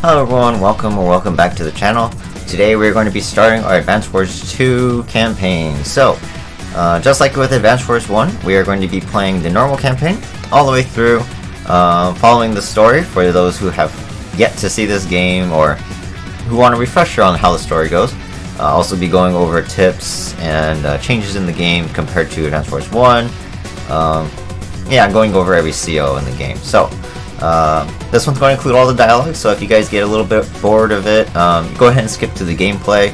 Hello everyone, welcome back to the channel. Today we're going to be starting our Advance Wars 2 campaign. So, just like with Advance Wars 1, we are going to be playing the normal campaign all the way through, following the story for those who have yet to see this game or who want a refresher on how the story goes. Also be going over tips and changes in the game compared to Advance Wars 1. Yeah, going over every CO in the game. So, this one's going to include all the dialogue, so if you guys get a little bit bored of it, go ahead and skip to the gameplay.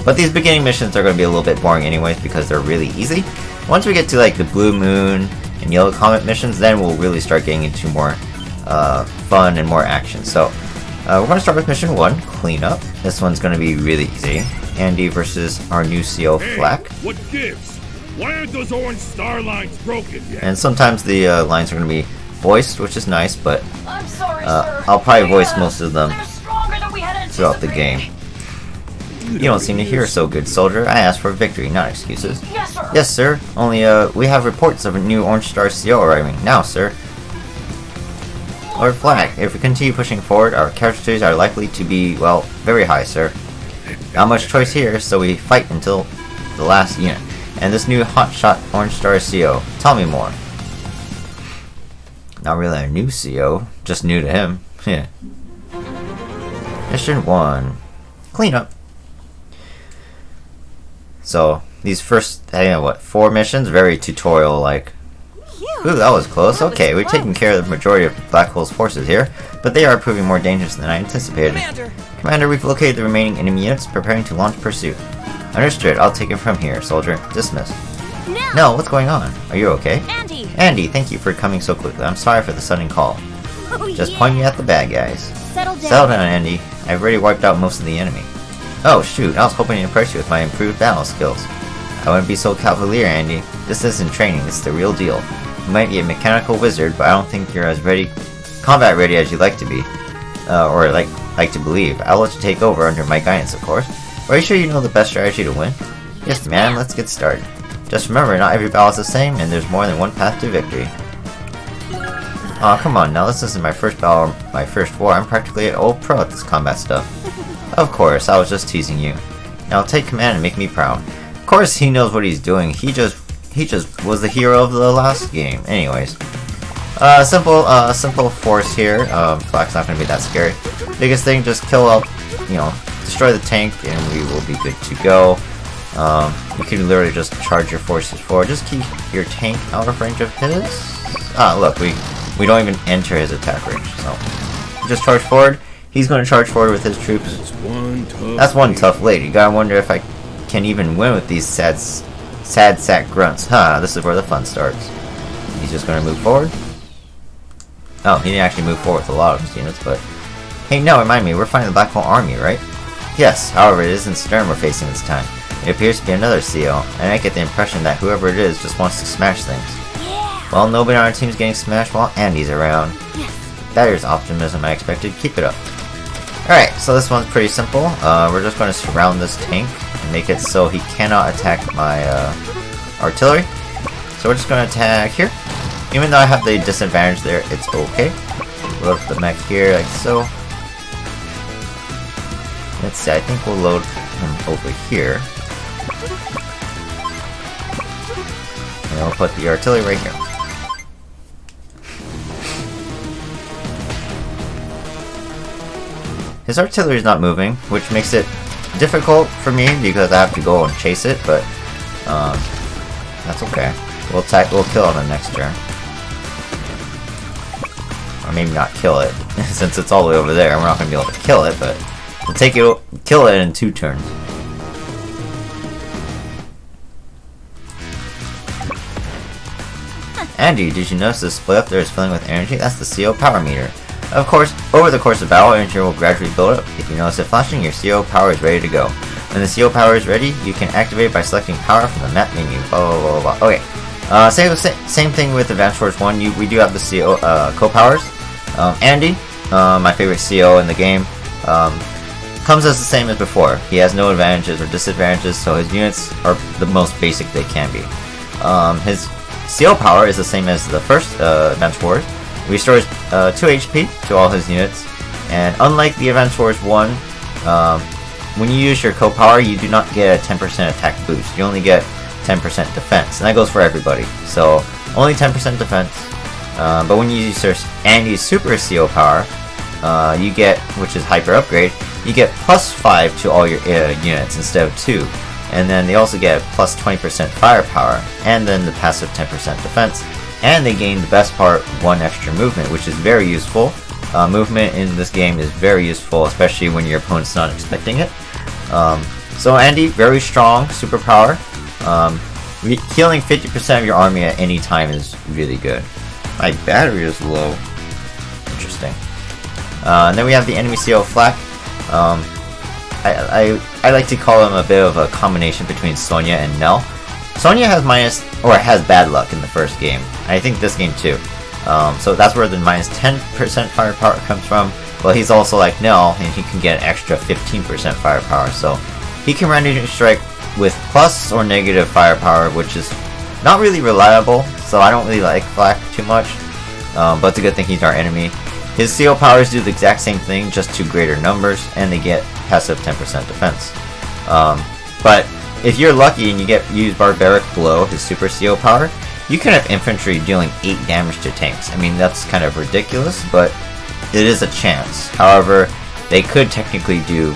But these beginning missions are going to be a little bit boring anyways because they're really easy. Once we get to like the Blue Moon and Yellow Comet missions, then we'll really start getting into more fun and more action. So we're going to start with mission 1, Cleanup. This one's going to be really easy. Andy versus our new CO, Flack. What gives? Why aren't those orange star lines broken yet? And sometimes the lines are going to be voiced, which is nice, but I'm sorry, sir. I'll probably voice most of them They're stronger than we had throughout the game. You don't seem to hear so good, soldier. I asked for victory, not excuses. Yes, sir. Yes, sir. Only, we have reports of a new Orange Star CO arriving. Now, sir. Lord Flag, if we continue pushing forward, our casualties are likely to be, well, very high, sir. Not much choice here, so we fight until the last unit. And this new hotshot Orange Star CO. Tell me more. Not really a new CO, just new to him. Yeah. Mission 1. Cleanup. So, these first, I don't know what, 4 missions? Very tutorial-like. Ooh, that was close. Okay, we've taken care of the majority of Black Hole's forces here, but they are proving more dangerous than I anticipated. Commander, we've located the remaining enemy units, preparing to launch pursuit. Understood, I'll take it from here, soldier. Dismissed. No, what's going on? Are you okay? Andy, thank you for coming so quickly. I'm sorry for the sudden call. Just point me at the bad guys. Settle down, Andy. I've already wiped out most of the enemy. Oh, shoot. I was hoping to impress you with my improved battle skills. I wouldn't be so cavalier, Andy. This isn't training. It's the real deal. You might be a mechanical wizard, but I don't think you're as combat ready as you'd like to be. Or like to believe. I'll let you take over under my guidance, of course. Are you sure you know the best strategy to win? Yes, man. Let's get started. Just remember, not every battle is the same, and there's more than one path to victory. Aw, come on now, this isn't my first battle or my first war. I'm practically an old pro at this combat stuff. Of course, I was just teasing you. Now take command and make me proud. Of course he knows what he's doing. He just was the hero of the last game. Anyways. Simple force here. Flack's not gonna be that scary. Biggest thing, just kill up, destroy the tank, and we will be good to go. You can literally just charge your forces forward. Just keep your tank out of range of his. Ah, look, we don't even enter his attack range, so just charge forward. He's going to charge forward with his troops. That's one tough lady. Gotta wonder if I can even win with these sad sack grunts. This is where the fun starts. He's just going to move forward. Oh, he didn't actually move forward with a lot of his units, but hey, no, remind me, we're fighting the Black Hole Army, right? Yes, however, it isn't Stern we're facing this time. It appears to be another CO, and I get the impression that whoever it is just wants to smash things. Yeah. Well, nobody on our team's getting smashed while Andy's around. Yes. That is optimism I expected. Keep it up. Alright, so this one's pretty simple. We're just going to surround this tank and make it so he cannot attack my artillery. So we're just going to attack here. Even though I have the disadvantage there, it's okay. Load up the mech here like so. Let's see, I think we'll load him over here. And we'll put the artillery right here. His artillery is not moving, which makes it difficult for me because I have to go and chase it, but that's okay. We'll kill it on the next turn. Or maybe not kill it, since it's all the way over there. We're not going to be able to kill it, but we'll kill it in 2 turns. Andy, did you notice the split up there is filling with energy? That's the CO power meter. Of course, over the course of battle, energy will gradually build up. If you notice it flashing, your CO power is ready to go. When the CO power is ready, you can activate it by selecting power from the map menu. Blah blah blah blah. Okay. Same thing with Advance Wars 1. We do have the CO co-powers. Andy, my favorite CO in the game, comes as the same as before. He has no advantages or disadvantages, so his units are the most basic they can be. His CO power is the same as the first Advance Wars. Restores 2 HP to all his units. And unlike the Advance Wars 1, when you use your co-power, you do not get a 10% attack boost. You only get 10% defense, and that goes for everybody. So only 10% defense. But when you use Andy's Super CO power, you get, which is Hyper Upgrade, you get plus 5 to all your units instead of 2. And then they also get plus 20% firepower, and then the passive 10% defense. And they gain the best part, 1 extra movement, which is very useful. Movement in this game is very useful, especially when your opponent's not expecting it. So Andy, very strong superpower. Healing 50% of your army at any time is really good. My battery is low. Interesting. And then we have the enemy CO Flak. I like to call him a bit of a combination between Sonya and Nell. Sonya has has bad luck in the first game. I think this game too. So that's where the minus 10% firepower comes from. Well, he's also like Nell, and he can get an extra 15% firepower. So he can randomly strike with plus or negative firepower, which is not really reliable. So I don't really like Flak too much. But it's a good thing he's our enemy. His CO powers do the exact same thing, just to greater numbers, and they get passive 10% defense. But if you're lucky and you use Barbaric Blow, his super CO power, you can have infantry dealing 8 damage to tanks. I mean, that's kind of ridiculous, but it is a chance. However, they could technically do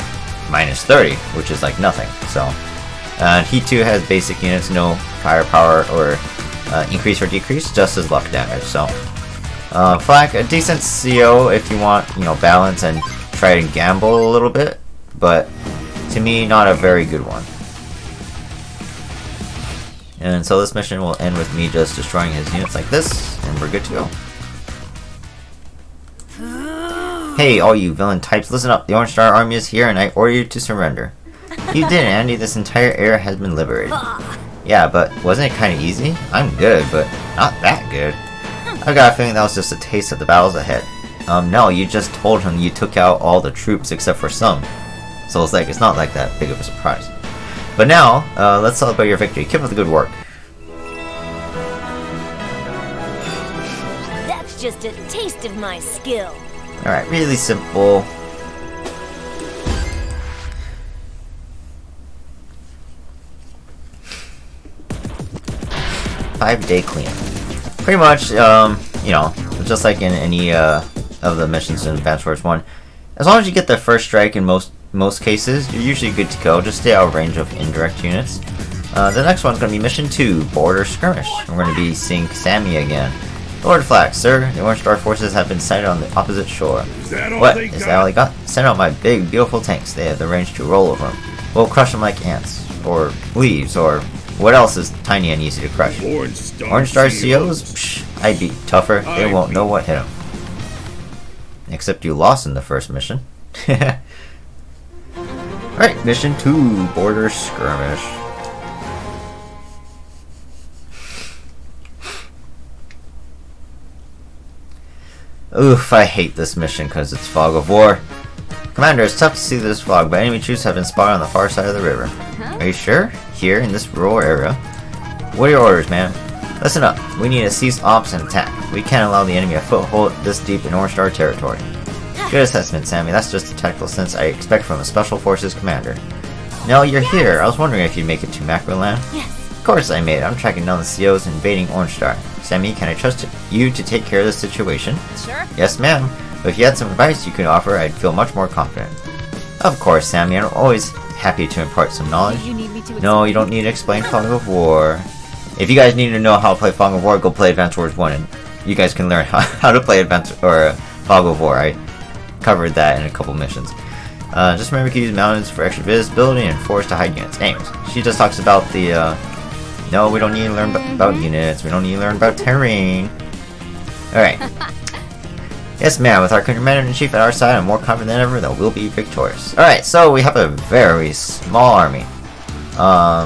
minus 30, which is like nothing. So, he too has basic units, no firepower or increase or decrease, just as luck damage. So, Flak, a decent CO if you want, balance and try and gamble a little bit, but to me, not a very good one. And so this mission will end with me just destroying his units like this, and we're good to go. Hey, all you villain types, listen up. The Orange Star Army is here, and I order you to surrender. You didn't, Andy. This entire area has been liberated. Yeah, but wasn't it kind of easy? I'm good, but not that good. I got a feeling that was just a taste of the battles ahead. No, you just told him you took out all the troops except for some. So it's not like that big of a surprise. But now, let's celebrate your victory. Keep up the good work. That's just a taste of my skill. Alright, really simple. Five-day clean. Pretty much, just like in any of the missions in Advance Wars 1, as long as you get the first strike in most cases, you're usually good to go. Just stay out of range of indirect units. The next one's going to be Mission 2, Border Skirmish. We're going to be seeing Sammy again. Lord Flak, sir, the Orange Star forces have been sighted on the opposite shore. Is that all What? they Is got? that all they got? Send out my big, beautiful tanks. They have the range to roll over them. We'll crush them like ants, or leaves, or what else is tiny and easy to crush. Orange Star COs? Psh, I'd be tougher. They won't know what hit them. Except you lost in the first mission. Alright, Mission 2, Border Skirmish. Oof, I hate this mission because it's Fog of War. Commander, it's tough to see this fog, but enemy troops have been spotted on the far side of the river. Are you sure? Here, in this rural area? What are your orders, man? Listen up. We need to cease ops and attack. We can't allow the enemy a foothold this deep in Orange Star territory. Good assessment, Sammy. That's just the tactical sense I expect from a Special Forces commander. Nell, you're here. I was wondering if you'd make it to Macroland. Yes. Of course I made it. I'm tracking down the COs invading Orange Star. Sammy, can I trust you to take care of this situation? Sure. Yes, ma'am. But if you had some advice you could offer, I'd feel much more confident. Of course, Sammy. I'm always happy to impart some knowledge. You need me to No, you don't need to explain Fog of War. If you guys need to know how to play Fog of War, go play Advance Wars 1, and you guys can learn how to play Fog of War. I covered that in a couple missions. Just remember to use mountains for extra visibility and forest to hide units. Anyways, she just talks about the, no, we don't need to learn about units. We don't need to learn about terrain. Alright. Yes, ma'am. With our commander-in-chief at our side, I'm more confident than ever that we'll be victorious. Alright, so we have a very small army.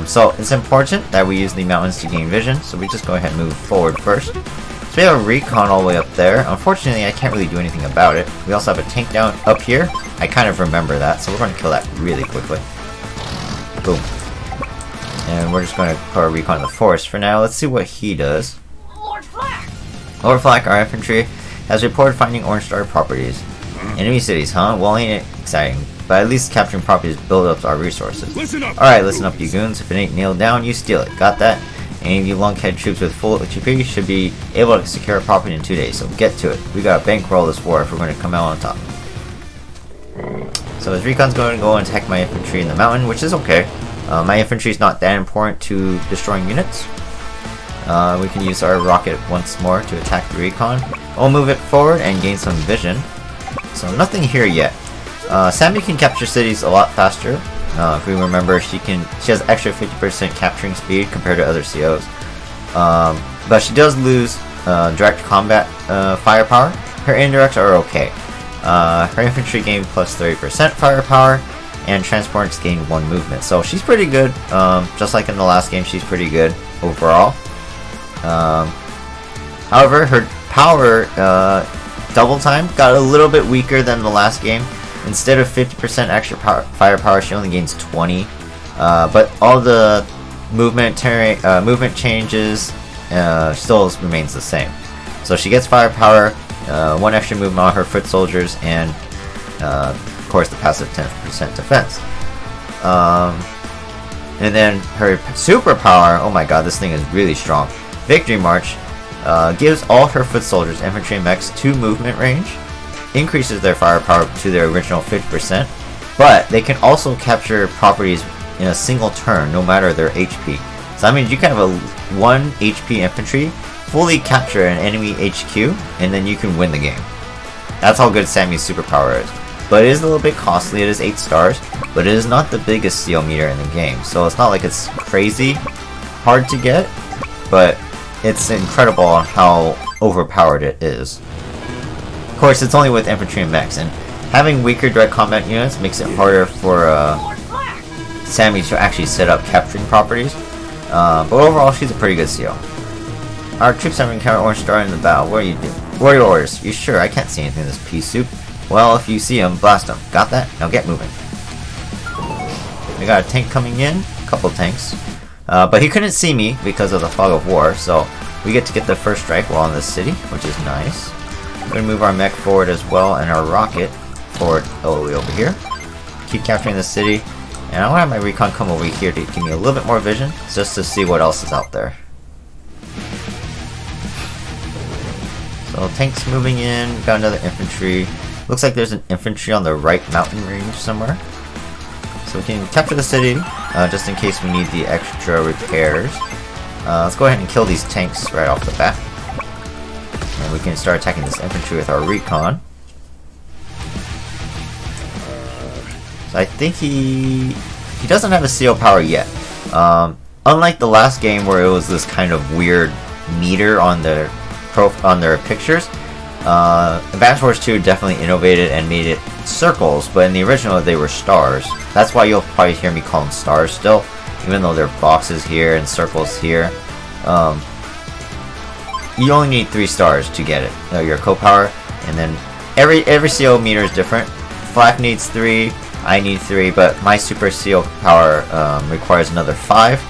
So it's important that we use the mountains to gain vision, so we just go ahead and move forward first. So we have a recon all the way up there. Unfortunately, I can't really do anything about it. We also have a tank down up here. I kind of remember that, so we're going to kill that really quickly. Boom. And we're just going to put our recon in the forest for now. Let's see what he does. Lord Flak! Lord Flak, our infantry, has reported finding Orange Star properties. Enemy cities, huh? Well, ain't it exciting. But at least capturing properties builds up our resources. Listen up. Alright, listen up, you goons. If it ain't nailed down, you steal it. Got that? Any of you lunkhead troops with full HP should be able to secure a property in 2 days, so get to it. We gotta bankroll this war if we're going to come out on top. So his recon's going to go and attack my infantry in the mountain, which is okay. My infantry is not that important to destroying units. We can use our rocket once more to attack the recon. We'll move it forward and gain some vision. So nothing here yet. Sammy can capture cities a lot faster. If we remember, she has extra 50% capturing speed compared to other COs. But she does lose direct combat firepower. Her indirects are okay. Her infantry gain plus 30% firepower, and transports gain 1 movement. So she's pretty good. Just like in the last game, she's pretty good overall. However, her power double time got a little bit weaker than the last game. Instead of 50% extra firepower, she only gains 20. But all the movement changes still remains the same. So she gets firepower, 1 extra movement on her foot soldiers, and of course the passive 10% defense. And then her superpower, oh my god, this thing is really strong. Victory March gives all her foot soldiers, infantry, and mechs 2 movement range, increases their firepower to their original 50%, but they can also capture properties in a single turn, no matter their HP. So that means you can have a 1 HP infantry fully capture an enemy HQ, and then you can win the game. That's how good Sammy's superpower is. But it is a little bit costly, it is 8 stars, but it is not the biggest CO meter in the game, so it's not like it's crazy hard to get, but it's incredible on how overpowered it is. Of course, it's only with infantry and mechs, and having weaker direct combat units makes it harder for Sammy to actually set up capturing properties. But overall, she's a pretty good CO. Our troops have encountered Orange Star in the battle. What are you doing? What are your orders? You sure? I can't see anything in this pea soup. Well, if you see them, blast them. Got that? Now get moving. We got a tank coming in. A couple tanks. But he couldn't see me because of the fog of war, so we get to get the first strike while in this city, which is nice. We're going to move our mech forward as well, and our rocket forward all the way over here. Keep capturing the city, and I want to have my recon come over here to give me a little bit more vision, just to see what else is out there. So tanks moving in, got another infantry. Looks like there's an infantry on the right mountain range somewhere. So we can capture the city, just in case we need the extra repairs. Let's go ahead and kill these tanks right off the bat. And we can start attacking this infantry with our recon. So I think he doesn't have a CO power yet. Unlike the last game where it was this kind of weird meter on their pictures, Advance Wars 2 definitely innovated and made it circles, but in the original they were stars. That's why you'll probably hear me call them stars still, even though they're boxes here and circles here. You only need 3 stars to get it, your co-power, and then every CO meter is different. Flak needs 3, I need 3, but my super CO power requires another 5,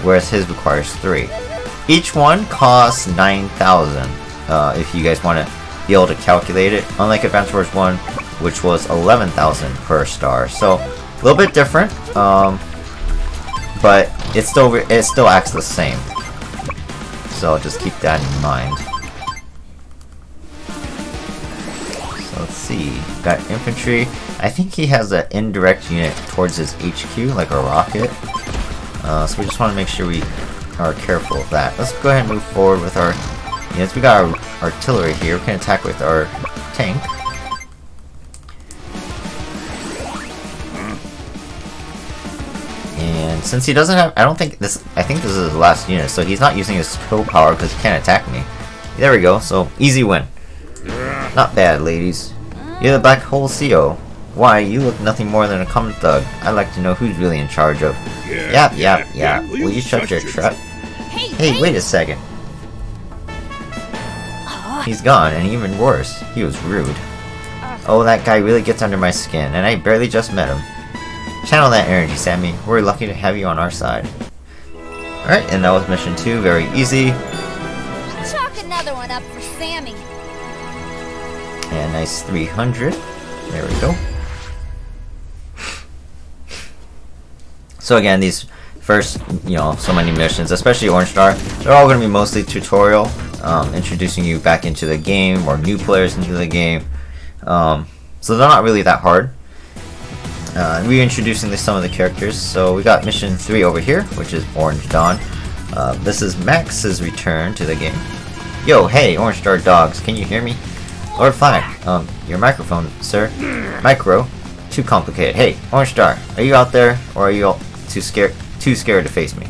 whereas his requires 3. Each one costs 9,000, if you guys want to be able to calculate it, unlike Advance Wars 1, which was 11,000 per star. So a little bit different, but it still acts the same. So just keep that in mind. So let's see, got infantry. I think he has an indirect unit towards his HQ, like a rocket. So we just want to make sure we are careful of that. Let's go ahead and move forward with our units. We got our artillery here. We can attack with our tank. And since he doesn't have, I think this is his last unit, so he's not using his co-power because he can't attack me. There we go, so easy win. Not bad, ladies. You're the Black Hole CO. Why, you look nothing more than a common thug. I'd like to know who's really in charge of... Yeah. Will you shut your trap? Hey, wait a second. He's gone, and even worse, he was rude. Oh, that guy really gets under my skin, and I barely just met him. Channel that energy, Sammy. We're lucky to have you on our side. Alright, and that was mission 2. Very easy. Chalk another one up for Sammy. And nice 300. There we go. So again, these first, so many missions, especially Orange Star, they're all going to be mostly tutorial, introducing you back into the game or new players into the game. So they're not really that hard. Reintroducing some of the characters. So we got mission 3 over here, which is Orange Dawn. This is Max's return to the game. Yo, hey, Orange Star dogs, can you hear me? Lord Flag, your microphone, sir. Micro, too complicated. Hey, Orange Star, are you out there, or are you all too scared to face me?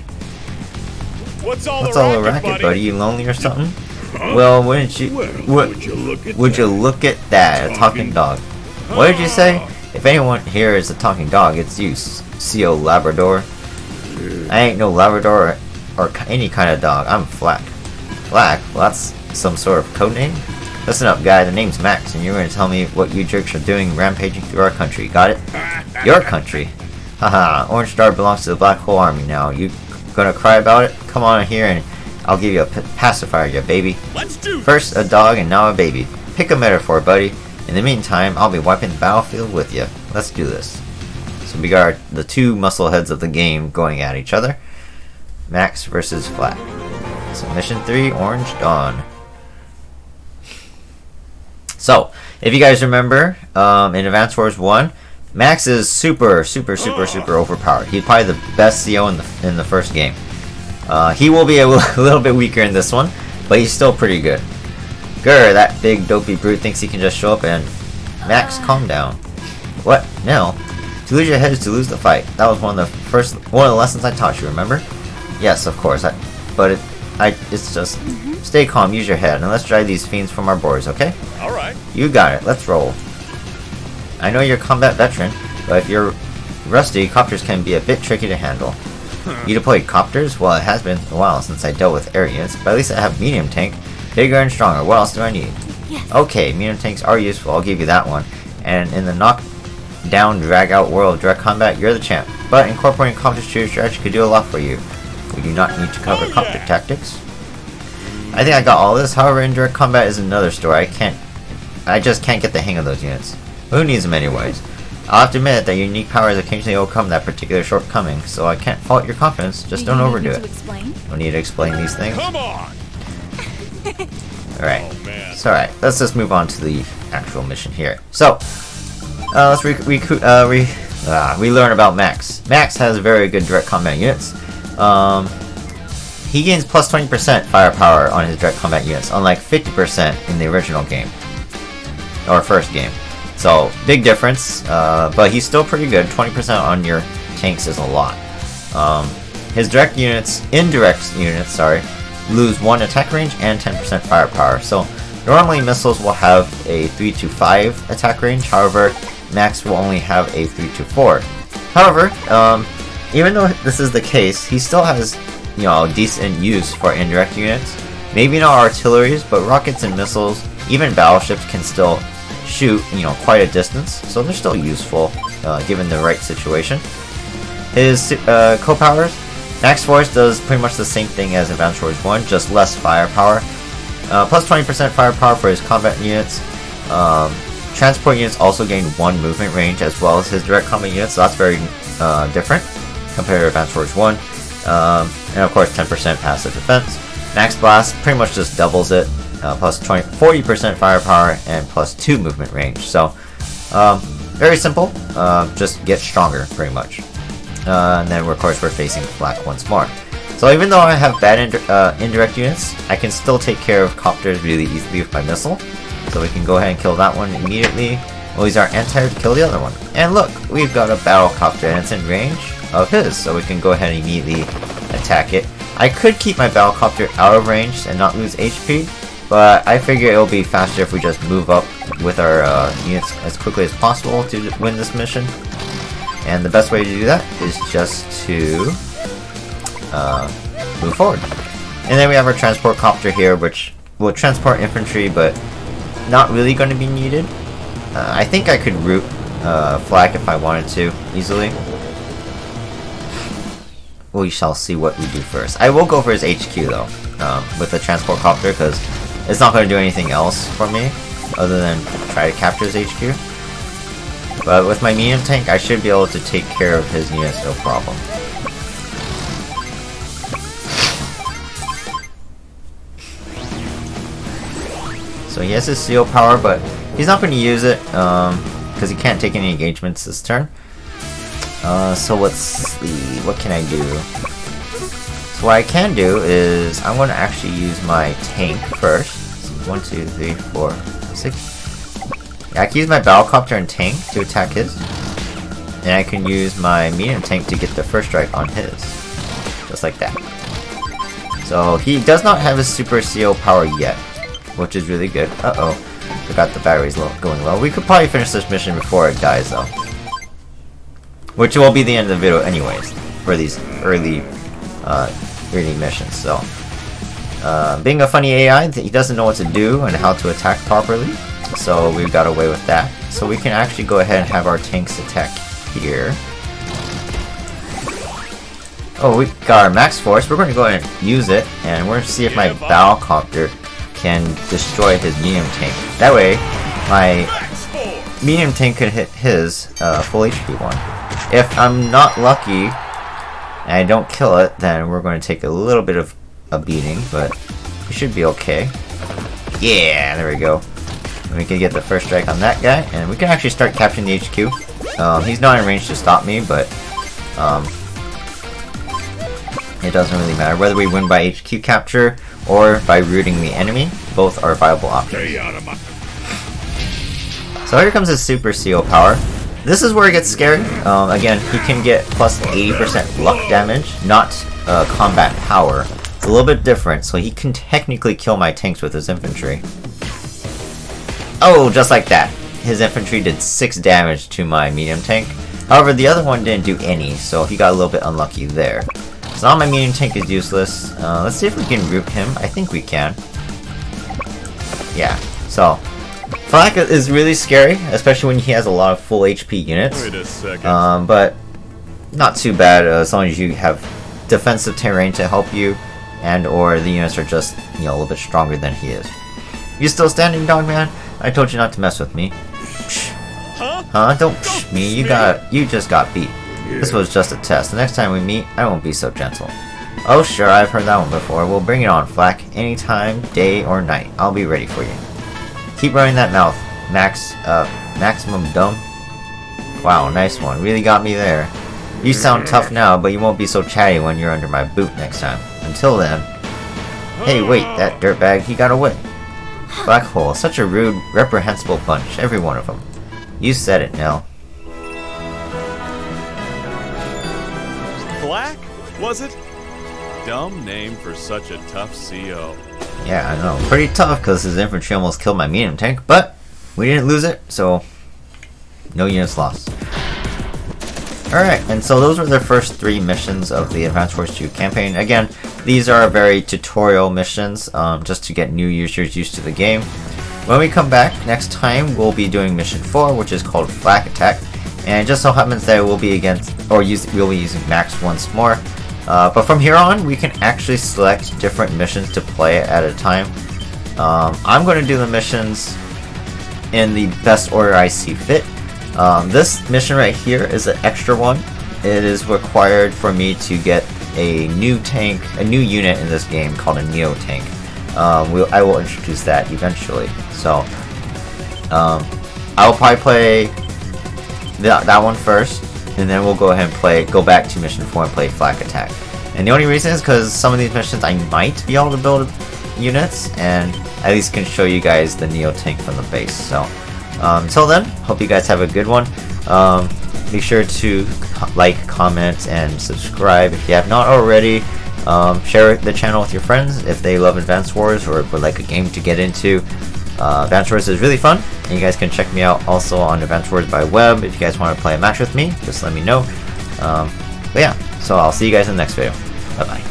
What's all the racket, buddy? You lonely or something? Well, would you look at that, a talking dog. What did you say? If anyone here is a talking dog, it's you, CO Labrador. I ain't no Labrador or any kind of dog. I'm Flack. Flack? Well, that's some sort of code name? Listen up, guy. The name's Max, and you're going to tell me what you jerks are doing rampaging through our country. Got it? Your country? Haha, Orange Star belongs to the Black Hole Army now. You gonna cry about it? Come on here and I'll give you a pacifier, you baby. Let's do First a dog and now a baby. Pick a metaphor, buddy. In the meantime, I'll be wiping the battlefield with you. Let's do this. So we got the two muscle heads of the game going at each other. Max versus Flack. So mission 3, Orange Dawn. So, if you guys remember, in Advance Wars 1, Max is super overpowered. He's probably the best CO in the first game. He will be a little bit weaker in this one, but he's still pretty good. Grr, that big dopey brute thinks he can just show up and... Max, calm down. What? No. To lose your head is to lose the fight. That was one of the lessons I taught you, remember? Yes, of course. It's just... Stay calm, use your head, and let's drive these fiends from our boards, okay? Alright. You got it, let's roll. I know you're a combat veteran, but if you're rusty, copters can be a bit tricky to handle. You deployed copters? Well, it has been a while since I dealt with air units, but at least I have medium tank. Bigger and stronger. What else do I need? Yes. Okay, medium tanks are useful, I'll give you that one. And in the knock-down, drag-out world of direct combat, you're the champ. But incorporating copters to your strategy could do a lot for you. We do not need to cover copter tactics. I think I got all this, however, in direct combat is another story. I just can't get the hang of those units. Who needs them anyways? I'll have to admit that your unique powers occasionally overcome that particular shortcoming, so I can't fault your confidence, just don't overdo it. Don't need to explain these things. Come on! Alright, Oh, man. it's alright. Let's just move on to the actual mission here. So, let's we learn about Max. Max has very good direct combat units. He gains plus 20% firepower on his direct combat units, unlike 50% in the original game. Or first game. So, big difference, but he's still pretty good. 20% on your tanks is a lot. His indirect units, lose 1 attack range and 10% firepower. So, normally missiles will have a 3 to 5 attack range, however, Max will only have a 3 to 4. However, even though this is the case, he still has, decent use for indirect units. Maybe not artilleries, but rockets and missiles, even battleships can still shoot, quite a distance, so they're still useful, given the right situation. His co-powers, Max Force does pretty much the same thing as Advance Wars 1, just less firepower. Plus 20% firepower for his combat units. Transport units also gain 1 movement range as well as his direct combat units, so that's very different compared to Advance Wars 1. And of course 10% passive defense. Max Blast pretty much just doubles it, plus 40% firepower and plus 2 movement range. So very simple, just get stronger pretty much. And then of course we're facing Flack once more. So even though I have bad indirect units, I can still take care of copters really easily with my missile. So we can go ahead and kill that one immediately. We'll use our anti to kill the other one. And look, we've got a battle copter and it's in range of his, so we can go ahead and immediately attack it. I could keep my battle copter out of range and not lose HP, but I figure it'll be faster if we just move up with our units as quickly as possible to win this mission. And the best way to do that is just to move forward. And then we have our transport copter here, which will transport infantry, but not really going to be needed. I think I could root Flag if I wanted to, easily. We shall see what we do first. I will go for his HQ though, with the transport copter, because it's not going to do anything else for me, other than try to capture his HQ. But with my medium tank, I should be able to take care of his units no problem. So he has his seal power, but he's not going to use it because he can't take any engagements this turn. So let's see, what can I do? So what I can do is I'm going to actually use my tank first. 1, 2, 3, 4, 6. Yeah, I can use my battlecopter and tank to attack his. And I can use my medium tank to get the first strike on his. Just like that. So he does not have his super seal power yet, which is really good. Uh-oh. Forgot the battery's going low. We could probably finish this mission before it dies though. Which will be the end of the video anyways, for these early missions. So, being a funny AI, he doesn't know what to do and how to attack properly. So we got away with that. So we can actually go ahead and have our tanks attack here. Oh, we got our max force. We're going to go ahead and use it, and we're going to see if my battlecopter can destroy his medium tank. That way, my medium tank could hit his full HP one. If I'm not lucky and I don't kill it, then we're going to take a little bit of a beating, but we should be okay. Yeah, there we go. And we can get the first strike on that guy, and we can actually start capturing the HQ. He's not in range to stop me, but it doesn't really matter whether we win by HQ capture or by rooting the enemy. Both are viable options. So here comes his super seal power. This is where it gets scary. Again, he can get plus 80% luck damage, not combat power. It's a little bit different, so he can technically kill my tanks with his infantry. Oh, just like that. His infantry did 6 damage to my medium tank. However, the other one didn't do any, so he got a little bit unlucky there. So now my medium tank is useless. Let's see if we can root him. I think we can. Yeah, so Flak is really scary, especially when he has a lot of full HP units. Wait a second. But not too bad as long as you have defensive terrain to help you, and or the units are just, you know, a little bit stronger than he is. You still standing, dog man? I told you not to mess with me. Psh. Huh? Don't psh me. You just got beat. This was just a test. The next time we meet, I won't be so gentle. Oh sure, I've heard that one before. Well, bring it on, Flak. Anytime, day or night. I'll be ready for you. Keep running that mouth, maximum dumb. Wow, nice one. Really got me there. You sound tough now, but you won't be so chatty when you're under my boot next time. Until then. Hey, wait, that dirtbag, he got away. Black Hole, such a rude, reprehensible bunch, every one of them. You said it, Nell. Black, was it? Dumb name for such a tough CO. Yeah, I know. Pretty tough because his infantry almost killed my medium tank, but we didn't lose it, so no units lost. Alright, and so those were the first 3 missions of the Advance Wars 2 campaign. Again, these are very tutorial missions, just to get new users used to the game. When we come back next time, we'll be doing mission 4, which is called Flak Attack. And it just so happens that we'll be we'll be using Max once more. But from here on, we can actually select different missions to play at a time. I'm going to do the missions in the best order I see fit. This mission right here is an extra one. It is required for me to get a new tank, a new unit in this game called a Neo tank. I will introduce that eventually. So, I will probably play that one first, and then we'll go ahead and go back to mission 4 and play Flak Attack. And the only reason is because some of these missions I might be able to build units, and at least can show you guys the Neo tank from the base. So, until then, hope you guys have a good one. Be sure to like, comment, and subscribe if you have not already. Share the channel with your friends if they love Advance Wars or would like a game to get into. Advance Wars is really fun, and you guys can check me out also on Advance Wars by web. If you guys want to play a match with me, just let me know. But yeah, so I'll see you guys in the next video. Bye bye.